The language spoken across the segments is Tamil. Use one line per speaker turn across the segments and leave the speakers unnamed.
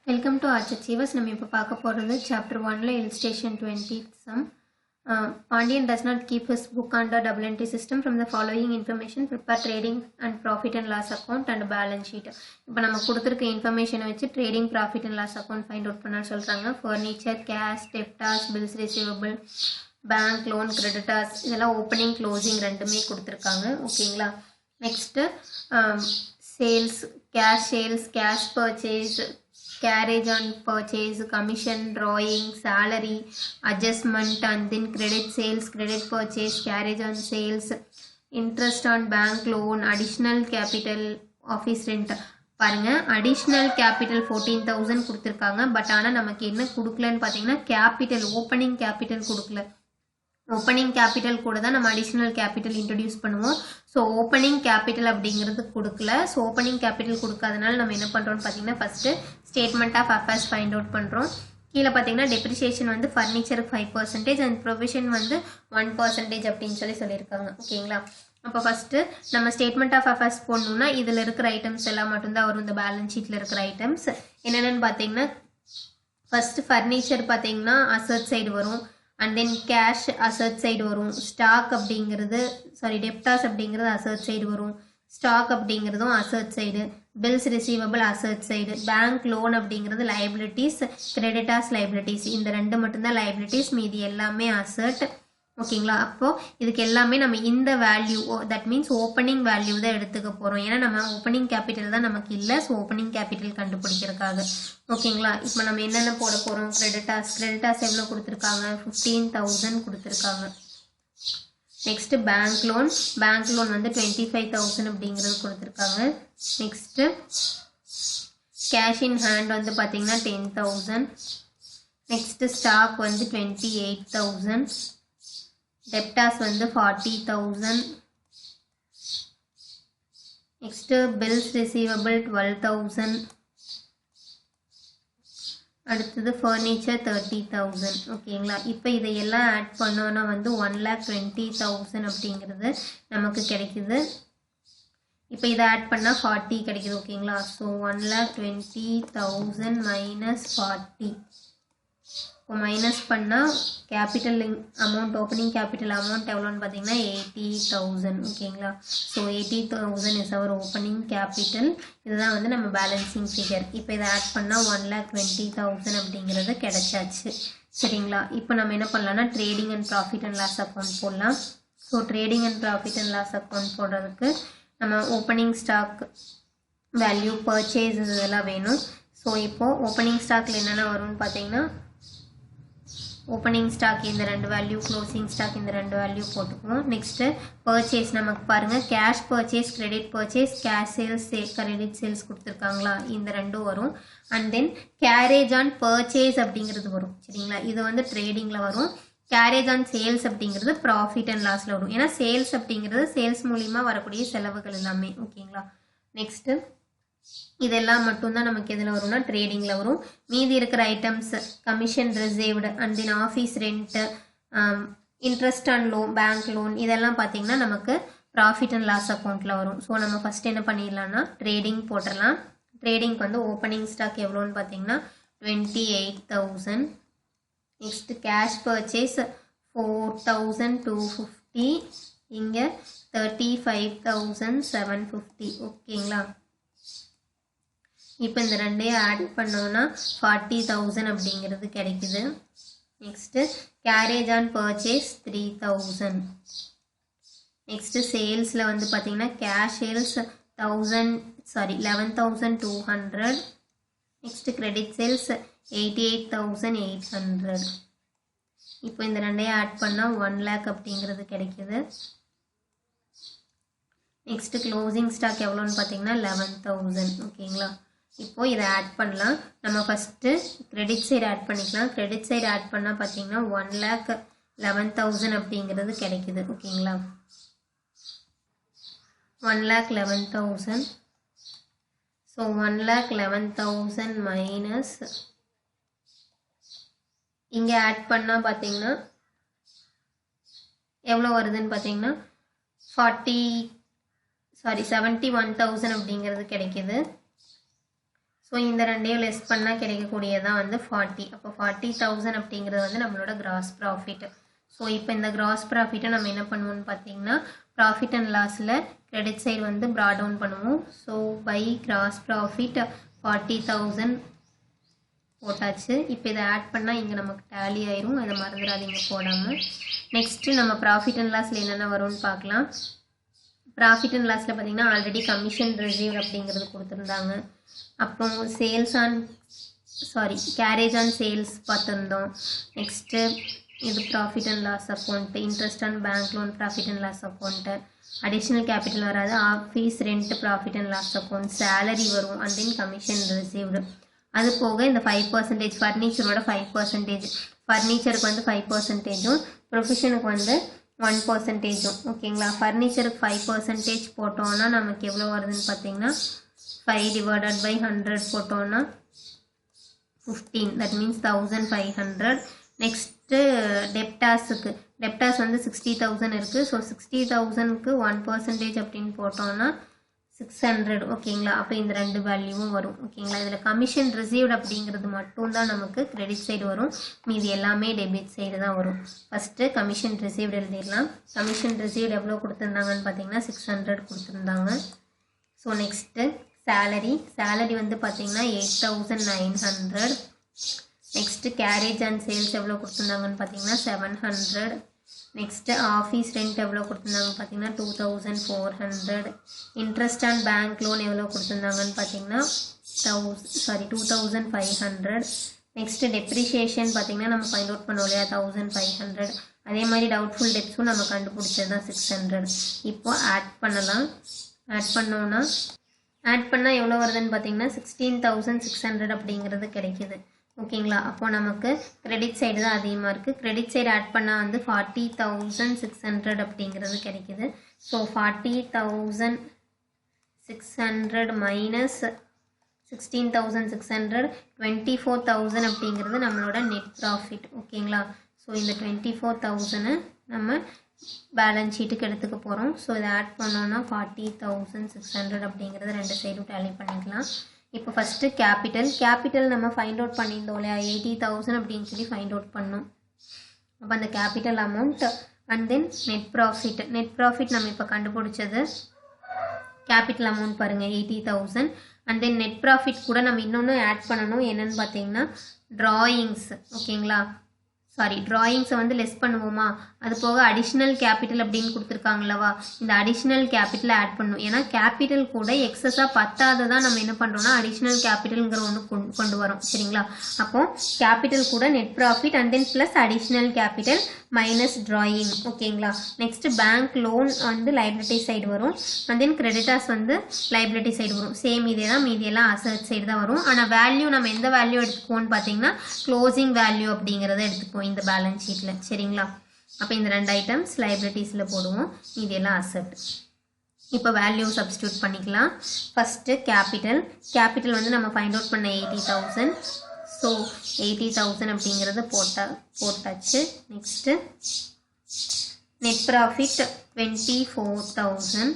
Welcome to Arch Achievers. நம்ம இப்போ பார்க்க போகிறது Chapter 1ல Illustration 20 sum. Pandian does not keep his book under double entry system. From the following information, prepare trading and profit and loss account and balance sheet. இப்போ நம்ம கொடுத்திருக்க இன்ஃபர்மேஷனை வச்சு trading profit and loss account find out பண்ண சொல்றாங்க. Furniture, cash, debtors, bills receivable, bank loan, creditors இதெல்லாம் opening closing ரெண்டுமே கொடுத்திருக்காங்க. ஓகேங்களா? Next sales, cash purchase, carriage on purchase, commission, drawing, salary, adjustment, and then credit sales, credit purchase, carriage on sales, interest on bank loan, additional capital, office rent. பாருங்க additional capital 14,000 கொடுத்திருக்காங்க. பட் ஆனால் நமக்கு என்ன கொடுக்கலன்னு பார்த்தீங்கன்னா கேபிட்டல் ஓப்பனிங் கேபிட்டல் கொடுக்கல. ஓப்பனிங் கேபிட்டல் கூட தான் நம்ம அடிஷ்னல் கேபிட்டல் இன்ட்ரடியூஸ் பண்ணுவோம். ஸோ ஓப்பனிங் கேபிட்டல் அப்படிங்கிறது கொடுக்கல. ஸோ ஓப்பனிங் கேபிட்டல் கொடுக்காதனால நம்ம என்ன பண்ணுறோம்னு பார்த்தீங்கன்னா first statement of affairs find out பண்ணுறோம். கீழே பார்த்தீங்கன்னா டெப்ரிசியேஷன் வந்து ஃபர்னிச்சருக்கு 5% அண்ட் ப்ரொவிஷன் வந்து 1% அப்படின்னு சொல்லியிருக்காங்க. ஓகேங்களா? அப்போ ஃபஸ்ட்டு நம்ம ஸ்டேட்மெண்ட் ஆஃப் அஃபேர்ஸ் போடணும்னா இதில் இருக்கிற ஐட்டம்ஸ் எல்லாம் மட்டும்தான் வரும். இந்த பேலன்ஸ் ஷீட்டில் இருக்கிற ஐட்டம்ஸ் என்னென்னு பார்த்தீங்கன்னா ஃபஸ்ட்டு ஃபர்னிச்சர் பார்த்தீங்கன்னா அசட் சைடு வரும். And then cash asset side வரும். ஸ்டாக் அப்படிங்கிறது டெப்டாஸ் அப்படிங்கிறது அசட் சைடு வரும். ஸ்டாக் அப்படிங்கிறதும் asset side. Bills receivable asset side. Bank loan அப்படிங்கிறது லைபிலிட்டிஸ், கிரெடிட்டாஸ் லைபிலிட்டிஸ். இந்த ரெண்டு மட்டும்தான் லைபிலிட்டிஸ், மீதி எல்லாமே அசட். ஓகேங்களா? அப்போது இதுக்கு எல்லாமே நம்ம இந்த value that means opening value தான் எடுத்துக்க போகிறோம். ஏன்னா நம்ம ஓப்பனிங் கேபிட்டல் தான் நமக்கு இல்லை. ஸோ ஓப்பனிங் கேபிட்டல் கண்டுபிடிக்கிறதுக்காக. ஓகேங்களா? இப்போ நம்ம என்னென்ன போட போகிறோம்? கிரெடிட்டாஸ் எவ்வளோ கொடுத்துருக்காங்க? 15,000 கொடுத்துருக்காங்க. நெக்ஸ்ட்டு பேங்க் லோன் வந்து 25,000 அப்படிங்கிறது கொடுத்துருக்காங்க. நெக்ஸ்ட்டு கேஷ் இன் ஹேண்ட் வந்து பார்த்தீங்கன்னா 10,000. நெக்ஸ்ட்டு ஸ்டாக் வந்து 28,000. டெப்டாஸ் வந்து 40,000. Next bills receivable 12,000. அடுத்தது ஃபர்னிச்சர் 30,000. ஓகேங்களா? இப்போ இதையெல்லாம் ஆட் பண்ணோன்னா வந்து 1,20,000 அப்படிங்கிறது நமக்கு கிடைக்குது. இப்போ இதை ஆட் பண்ணால் 40 கிடைக்குது. ஓகேங்களா? So 1,20,000 minus 40. இப்போ மைனஸ் பண்ணால் capital amount opening capital amount எவ்வளோன்னு பார்த்தீங்கன்னா 80,000. ஓகேங்களா? So 80,000 is our opening capital. இதுதான் வந்து நம்ம பேலன்சிங் ஃபிகர். இப்போ இதை ஆட் பண்ணால் 1,20,000 அப்படிங்கிறது கிடைச்சாச்சு. சரிங்களா? இப்போ நம்ம என்ன பண்ணலாம்னா trading and profit and loss account போடலாம். So trading and profit and loss account போடுறதுக்கு நம்ம ஓப்பனிங் ஸ்டாக் வேல்யூ, பர்ச்சேஸ் இதெல்லாம் வேணும். ஸோ இப்போது ஓப்பனிங் ஸ்டாக்கில் என்னென்ன வரும்னு பார்த்தீங்கன்னா ஓப்பனிங் ஸ்டாக் இந்த ரெண்டு வேல்யூ, க்ளோசிங் ஸ்டாக் இந்த ரெண்டு வேல்யூ போட்டுக்குவோம். நெக்ஸ்ட்டு பர்ச்சேஸ் நமக்கு பாருங்கள் cash purchase, credit purchase, cash sales, credit sales கொடுத்துருக்காங்களா, இந்த ரெண்டும் வரும். And then carriage on purchase அப்படிங்கிறது வரும். சரிங்களா? இது வந்து ட்ரேடிங்கில் வரும். கேரேஜ் ஆன் சேல்ஸ் அப்படிங்கிறது ப்ராஃபிட் அண்ட் லாஸில் வரும். ஏன்னா சேல்ஸ் அப்படிங்கிறது சேல்ஸ் மூலிமா வரக்கூடிய செலவுகள் எல்லாமே. ஓகேங்களா? நெக்ஸ்ட்டு இதெல்லாம் மட்டும்தான் நமக்கு எதில் வரும்னா ட்ரேடிங்கில் வரும். மீதி இருக்கிற items commission received and then office rent, interest on loan, bank loan இதெல்லாம் பார்த்தீங்கன்னா நமக்கு ப்ராஃபிட் அண்ட் லாஸ் அக்கௌண்ட்டில் வரும். ஸோ நம்ம ஃபஸ்ட் என்ன பண்ணிடலாம்னா ட்ரேடிங் போட்டுடலாம். ட்ரேடிங்க்கு வந்து ஓப்பனிங் ஸ்டாக் எவ்வளோன்னு பார்த்தீங்கன்னா 28,000. Next cash purchase 4,250. இங்கே 35,750. ஓகேங்களா? இப்போ இந்த ரெண்டையும் ஆட் பண்ணோன்னா 40,000 அப்படிங்கிறது கிடைக்குது. Next carriage on purchase 3,000. Next சேல்ஸில் வந்து பார்த்தீங்கன்னா cash sales 11,200. Next credit sales 88,800. இப்போ இந்த ரெண்டையும் ஆட் பண்ணால் 1 lakh அப்படிங்கிறது கிடைக்குது. நெக்ஸ்ட்டு க்ளோசிங் ஸ்டாக் எவ்வளோன்னு பார்த்தீங்கன்னா 11,000. ஓகேங்களா? இப்போது இதை ஆட் பண்ணலாம். நம்ம ஃபஸ்ட்டு கிரெடிட் சைடு ஆட் பண்ணிக்கலாம். கிரெடிட் சைடு ஆட் பண்ணால் பார்த்தீங்கன்னா 1,11,000 அப்படிங்கிறது கிடைக்குது. ஓகேங்களா? 1,11,000. ஸோ 1,11,000 மைனஸ் இங்கே ஆட் பண்ணால் பார்த்தீங்கன்னா எவ்வளோ வருதுன்னு பார்த்தீங்கன்னா 71,000 அப்படிங்கிறது கிடைக்குது. ஸோ ஸோ இந்த ரெண்டையும் லெஸ் பண்ணால் கிடைக்கக்கூடியதான் வந்து 40. அப்போ 40,000 அப்படிங்கிறது வந்து நம்மளோட கிராஸ் ப்ராஃபிட். ஸோ இப்போ இந்த கிராஸ் ப்ராஃபிட்டை நம்ம என்ன பண்ணுவோம்னு பார்த்தீங்கன்னா ப்ராஃபிட் அண்ட் லாஸில் கிரெடிட் சைடு வந்து ப்ராட் டவுன் பண்ணுவோம். ஸோ பை கிராஸ் ப்ராஃபிட் 40,000 போட்டாச்சு. இப்போ இதை ஆட் பண்ணால் இங்கே நமக்கு டேலி ஆயிரும், அதை மறந்துடாதீங்க போடாமல். நெக்ஸ்ட்டு நம்ம ப்ராஃபிட் அண்ட் லாஸில் என்னென்ன வரும்னு பார்க்கலாம். ப்ராஃபிட் அண்ட் லாஸில் பார்த்தீங்கன்னா ஆல்ரெடி கமிஷன் ரிசீவ் அப்படிங்கிறது கொடுத்துருந்தாங்க. அப்புறம் கேரேஜ் ஆன் சேல்ஸ் பார்த்துருந்தோம். நெக்ஸ்ட்டு இது profit and loss account, interest on bank loan profit and loss account, additional capital வராது, office rent profit and loss account, salary வரும், அண்ட் தென் கமிஷன் ரிசீவ்டு. அது போக இந்த 5% ஃபர்னிச்சரோட 5%, ஃபர்னிச்சருக்கு வந்து 5%, ப்ரொஃபஷனுக்கு வந்து 1%. ஓகேங்களா? ஃபர்னிச்சருக்கு 5% போட்டோன்னா நமக்கு எவ்வளோ வருதுன்னு பார்த்தீங்கன்னா 5 divided by 100 போட்டோன்னா 15, தட் மீன்ஸ் 1500. நெக்ஸ்ட்டு டெப்டாஸ் வந்து 60,000 இருக்குது. ஸோ 60,000க்கு 1% அப்படின்னு போட்டோன்னா 600. ஓகேங்களா? அப்போ இந்த ரெண்டு வேல்யூவும் வரும். ஓகேங்களா? இதில் கமிஷன் ரிசீவ்டு அப்படிங்கிறது மட்டும்தான் நமக்கு கிரெடிட் சைடு வரும், மீதி எல்லாமே டெபிட் சைடு தான் வரும். ஃபஸ்ட்டு கமிஷன் ரிசீவ்டு எழுதிடலாம். கமிஷன் ரிசீவ்டு எவ்வளோ கொடுத்துருந்தாங்கன்னு பார்த்தீங்கன்னா 600 கொடுத்துருந்தாங்க. ஸோ நெக்ஸ்ட்டு சேலரி வந்து பார்த்தீங்கன்னா 8,900. நெக்ஸ்ட்டு கேரேஜ் அண்ட் சேல்ஸ் எவ்வளோ கொடுத்துருந்தாங்கன்னு பார்த்தீங்கன்னா 700. நெக்ஸ்ட்டு ஆஃபீஸ் ரெண்ட் எவ்வளோ கொடுத்துருந்தாங்கன்னு பார்த்தீங்கன்னா 2,400. இன்ட்ரெஸ்ட் அண்ட் பேங்க் லோன் எவ்வளோ கொடுத்துருந்தாங்கன்னு பார்த்தீங்கன்னா 2,500. நெக்ஸ்ட்டு டெப்ரிஷியேஷன் பார்த்தீங்கன்னா நம்ம ஃபைண்ட் அவுட் பண்ணோம் இல்லையா 1,500. அதே மாதிரி டவுட்ஃபுல் டெப்ஸும் நம்ம கண்டுபிடிச்சது தான் 600. இப்போது ஆட் பண்ணலாம். ஆட் பண்ணால் எவ்வளோ வருதுன்னு பார்த்தீங்கன்னா 16,600 அப்படிங்கிறது கிடைக்கிது. ஓகேங்களா? அப்போ நமக்கு கிரெடிட் சைடு தான் அதிகமாக இருக்குது. கிரெடிட் சைடு ஆட் பண்ணால் வந்து 40,600 அப்படிங்கிறது கிடைக்கிது. ஸோ 40,600 மைனஸ் 16,600 24,000 அப்படிங்கிறது நம்மளோட நெட் ப்ராஃபிட். ஓகேங்களா? ஸோ இந்த 24,000 நம்ம பேலன்ஸ் ஷீட்டுக்கு எடுத்துக்க போகிறோம். ஸோ இதை ஆட் பண்ணோன்னா 40,600 அப்படிங்கிறது ரெண்டு சைடும் டேலி பண்ணிக்கலாம். இப்போ ஃபஸ்ட்டு கேபிட்டல் நம்ம ஃபைண்ட் அவுட் பண்ணியிருந்தோம் இல்லையா 80,000 அப்படின்னு சொல்லி ஃபைண்ட் அவுட் பண்ணோம். அப்போ அந்த capital amount and then net profit நம்ம இப்போ கண்டுபிடிச்சது கேபிட்டல் அமௌண்ட் பாருங்கள் 80,000. அண்ட் தென் நெட் ப்ராஃபிட் கூட நம்ம இன்னொன்று ஆட் பண்ணணும். என்னென்னு பார்த்தீங்கன்னா டிராயிங்ஸ். ஓகேங்களா? டிராயிங்ஸை வந்து லெஸ் பண்ணுவோமா, அது போக அடிஷ்னல் கேபிட்டல் அப்படின்னு கொடுத்துருக்காங்களவா, இந்த அடிஷ்னல் கேபிட்டல் ஆட் பண்ணணும். ஏன்னா கேபிட்டல் கூட எக்ஸஸாக பத்தாததான் நம்ம என்ன பண்ணுறோம்னா அடிஷ்னல் கேபிட்டல்ங்கிற ஒன்று கொண்டு வரோம். சரிங்களா? அப்போது கேபிட்டல் கூட net profit and then plus additional capital minus drawing. ஓகேங்களா? நெக்ஸ்ட் பேங்க் லோன் வந்து லைபிலிட்டி சைடு வரும், அண்ட் தென் கிரெடிட்டாஸ் வந்து லைபிலிட்டி சைடு வரும். சேம் இதே தான், மீதியெல்லாம் அசட் சைடு தான் வரும். ஆனால் வேல்யூ நம்ம எந்த வேல்யூ எடுத்துக்குவோம்னு பார்த்தீங்கன்னா க்ளோசிங் வேல்யூ அப்படிங்கிறத எடுத்துக்குவோம் இந்த பேலன்ஸ் ஷீட்டில். சரிங்களா? அப்போ இந்த ரெண்டு ஐட்டம்ஸ் லைபிலிட்டிஸில் போடுவோம், மீதியெல்லாம் அசட். இப்போ வேல்யூ சப்ஸ்டியூட் பண்ணிக்கலாம். ஃபஸ்ட்டு கேபிட்டல் வந்து நம்ம ஃபைண்ட் அவுட் பண்ண 80,000. ஸோ 80,000 அப்படிங்கிறது போட்டாச்சு. Next net profit 24,000.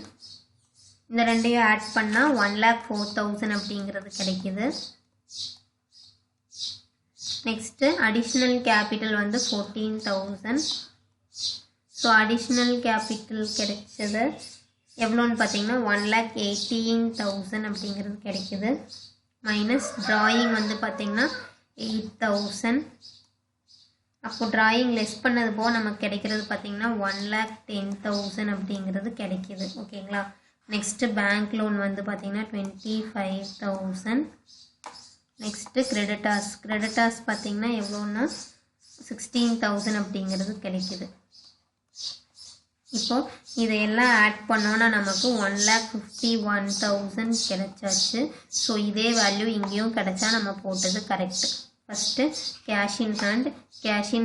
இந்த ரெண்டையும் ஆட் பண்ணால் 1,04,000 அப்படிங்கிறது கிடைக்கிது. நெக்ஸ்ட்டு அடிஷ்னல் கேபிட்டல் வந்து 14,000. ஸோ அடிஷ்னல் கேபிட்டல் கிடைச்சது எவ்வளோன்னு பார்த்தீங்கன்னா 1,18,000 அப்படிங்கிறது கிடைக்கிது. மைனஸ் டிராயிங் வந்து பார்த்தீங்கன்னா 8,000. அப்போ டிராயிங் லெஸ் பண்ணது போக நமக்கு கிடைக்கிறது பார்த்தீங்கன்னா 1,10,000 அப்படிங்கிறது கிடைக்கிது. ஓகேங்களா? நெக்ஸ்ட்டு பேங்க் லோன் வந்து பார்த்தீங்கன்னா 25,000. நெக்ஸ்ட்டு கிரெடிட்டாஸ் பார்த்தீங்கன்னா எவ்வளோன்னா 16,000 அப்படிங்கிறது கிடைக்கிது. இப்போது இதையெல்லாம் ஆட் பண்ணோன்னா நமக்கு 1,51,000 கிடைச்சாச்சு. ஸோ இதே வேல்யூ இங்கேயும் கிடைச்சா நம்ம போட்டது correct. First cash in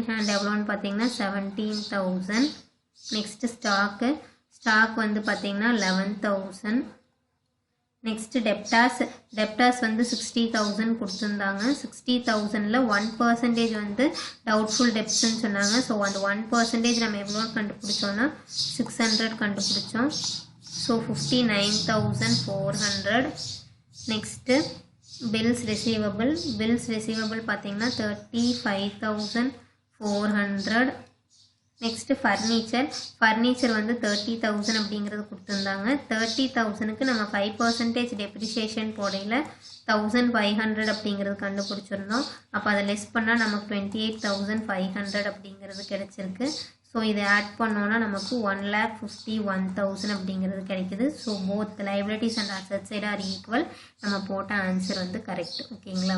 hand எவ்வளோன்னு பார்த்தீங்கன்னா 17,000. நெக்ஸ்ட்டு ஸ்டாக் வந்து பார்த்தீங்கன்னா 11,000. நெக்ஸ்ட்டு டெப்டாஸ் வந்து 60,000 கொடுத்துருந்தாங்க. 60,000ல் 1% வந்து டவுட்ஃபுல் டெப்ஸ்ன்னு சொன்னாங்க. ஸோ அந்த 1% நம்ம எவ்வளோ கண்டுபிடிச்சோன்னா 600 கண்டுபிடிச்சோம். ஸோ 59,400. நெக்ஸ்ட்டு பில்ஸ் ரிசீவபிள் பார்த்தீங்கன்னா 35,400. நெக்ஸ்ட்டு ஃபர்னிச்சர் வந்து 30,000 அப்படிங்கிறது கொடுத்துருந்தாங்க. 30,000க்கு நம்ம 5% டெப்ரிசியேஷன் போடையில் 1,500 அப்படிங்கிறது கண்டுபிடிச்சிருந்தோம். அப்போ அதை லெஸ் பண்ணால் நமக்கு 28,500 அப்படிங்கிறது கிடைச்சிருக்கு. ஸோ இதை ஆட் பண்ணோன்னா நமக்கு 1,51,000 அப்படிங்கிறது கிடைக்குது. So both liabilities and asset side are equal. நம்ம போட்ட ஆன்சர் வந்து கரெக்ட். ஓகேங்களா?